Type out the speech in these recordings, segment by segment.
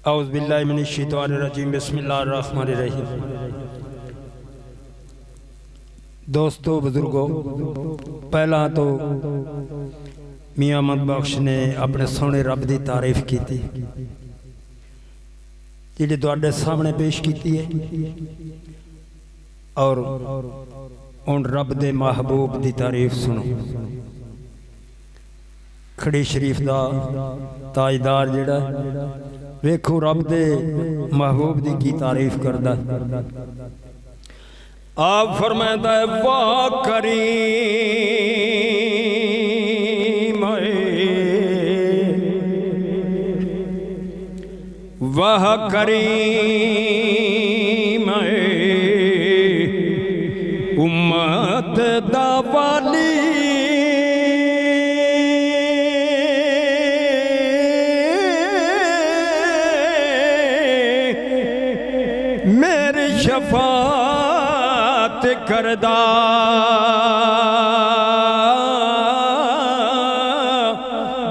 औज़ु बिल्लाहि मिनश शैतानिर रजीम बिस्मिल्लाहिर रहमानिर रहीम। दोस्तों बुजुर्गों, पहला तो मियाँ अहमद बख्श ने अपने सोने रब की तारीफ की जी तुहाडे सामने पेश की है और उन रब दे महबूब की तारीफ सुनो। खड़ी शरीफ का ताजदार जिहड़ा वेखो रब दे महबूब की तारीफ करदा। आप फरमाता है वाह करीम वाह करीम उम्मत दा वाली मेरी शफात करदा।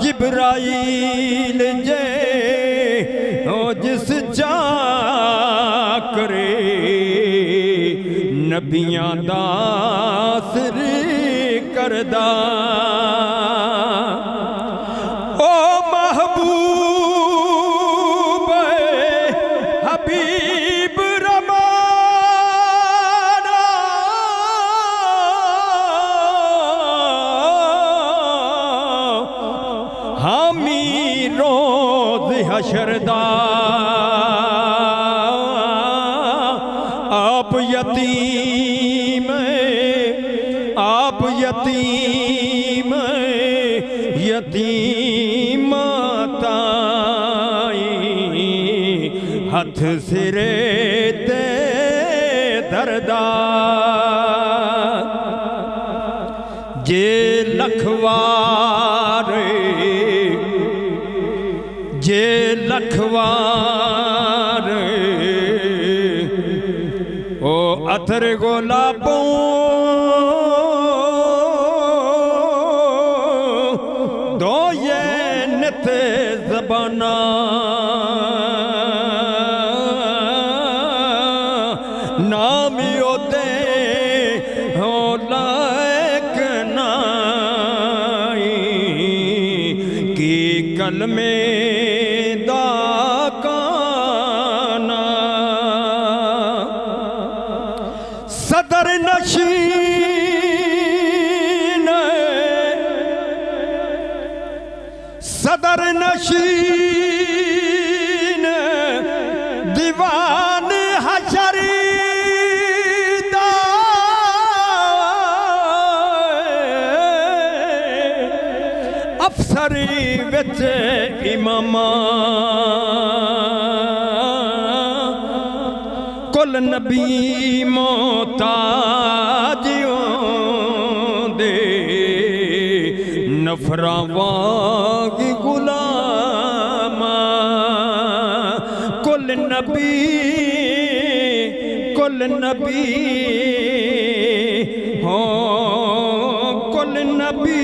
जिब्राईल जे ओ जिस जा करे नबियां दा सिर करदा। ओ महबूब हबीब रमाना हामी रोज़ हशरदा। आप यतीम यतीम ताई हथ सिरे ते दरदा। जे लखवार ओ अथर गुलाबों दो ये नित ज़बाना। नाम योदे हो लायक नाई की कलमे दा काना। सदर नशीन दीवान हशरीदा। अफसरी विच इमामा कुल नबी मोहताजियों दे नफरा वाग गुलामा। कुल नबी हो कुल नबी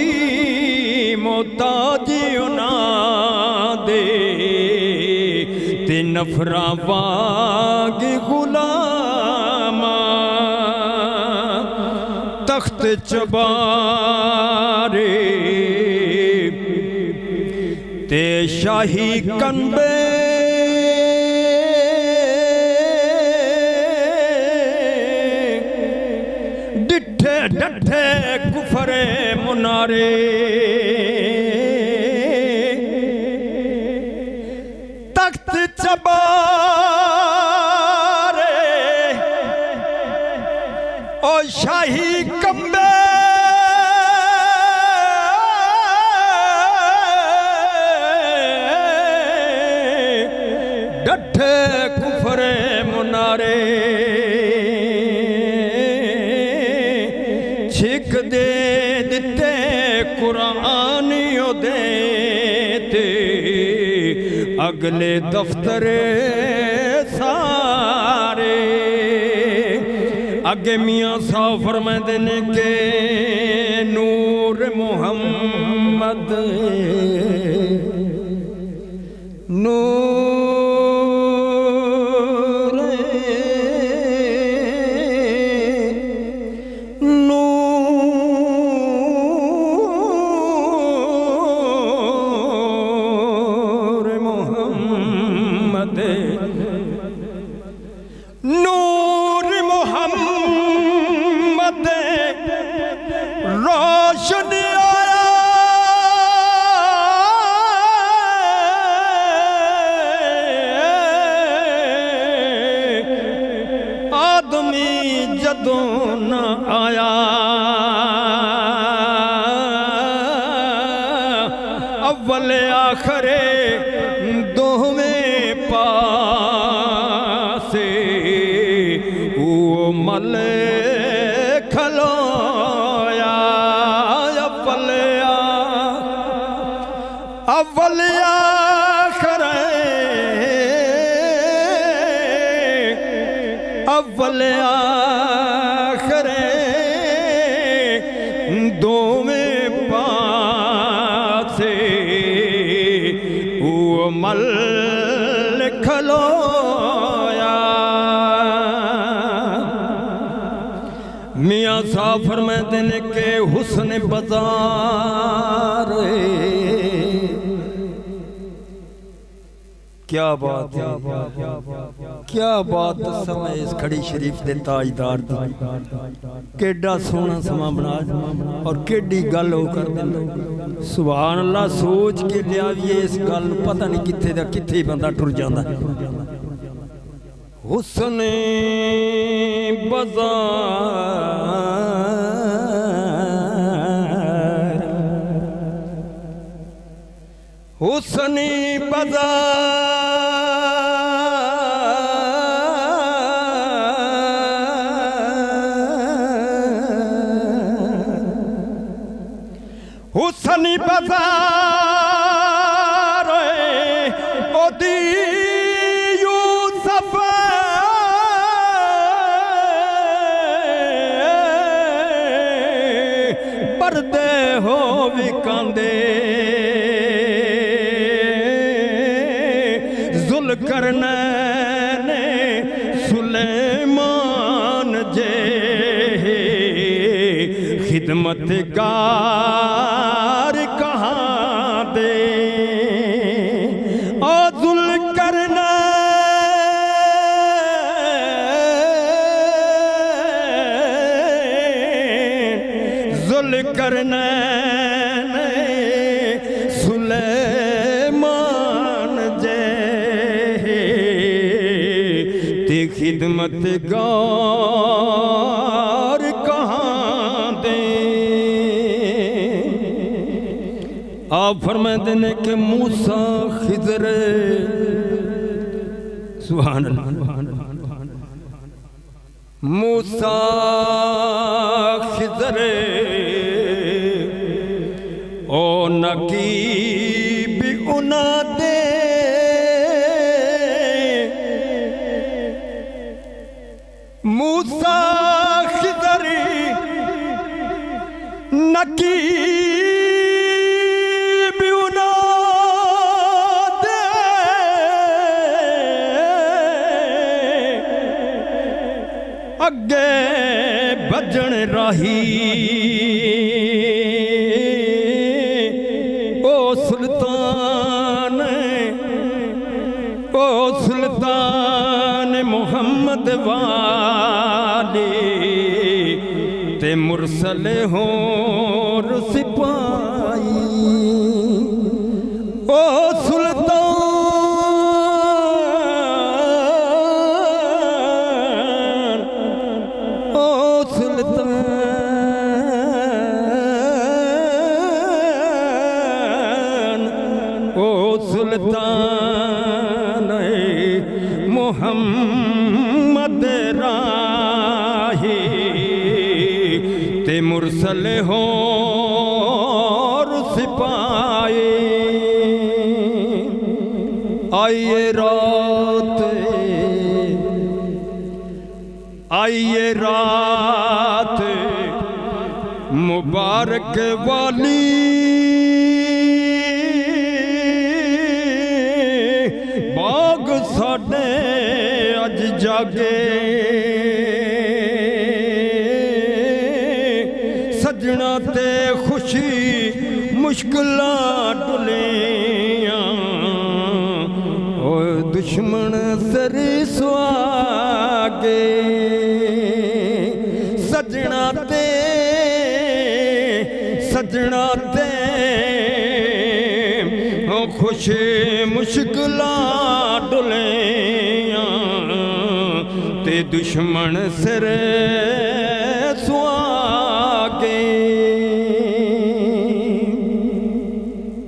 मोहताजियों ना दे ते नफरा वाग गुलामा। तख्त चबारे ते शाही कंबे डिठे डठे कुफरे मुनारे। तख्त चबारे ओ शाही कंबे डठे कुफरे मुनारे। छिक दे दिते कुरान दे ते अगले दफ्तरे सारे। अगे मियाँ साहब फरमाते ने के नूर मुहम्मद नूर मोहम्मद नूर मोहम्मद रोशन आया आदमी जदों न आया अव्वल आखरे दोवें पासे वो मल खलोया अव्वल आखरे अव्वल आखरे दोवें पासे वो मल खलोया मियाँ साहब फरमाते ने के हुस्न बाजार क्या बात है क्या बात समय इस खड़ी शरीफ दे ताजदार दी केड़ा सोना समा बना और केड़ी गल हो कर देंदा सुभान अल्लाह सोच के लियाविए इस गल पता नहीं किथे दा किथे बंदा टुर जांदा हुस्न बाजार हुस्न बाजार हुस्न बाजार ओदी यूसुफ पर्दे हो विकांदे जुल्करनैन सुलेमान जे खिदमतगार कहाँ दे ओ जुल्करनैन सुलेमान जे ते खिदमतगार कहाँ दे आप फरमाते ने कि मूसा खिजर सुभान अल्लाह मूसा खिजर ओ नकीब उना दे मूसा खिजर नकीब उना दे अगे भजन राही ओ सुल्तान मोहम्मद वाले ते मुरसल हो सिपाही ओ सुल्तान ओ सुल्तान ओ सुल्तान मोहम्मद राही ते मुरसल हो सिपाही आइए रात मुबारक वाली बाग साडे अज जागे सजना ते खुशी मुश्किलां टुलियां ओ दुश्मन सिर सुहागे सजना ते ओ खुश मुश्किलां डुलियां ते दुश्मन सिर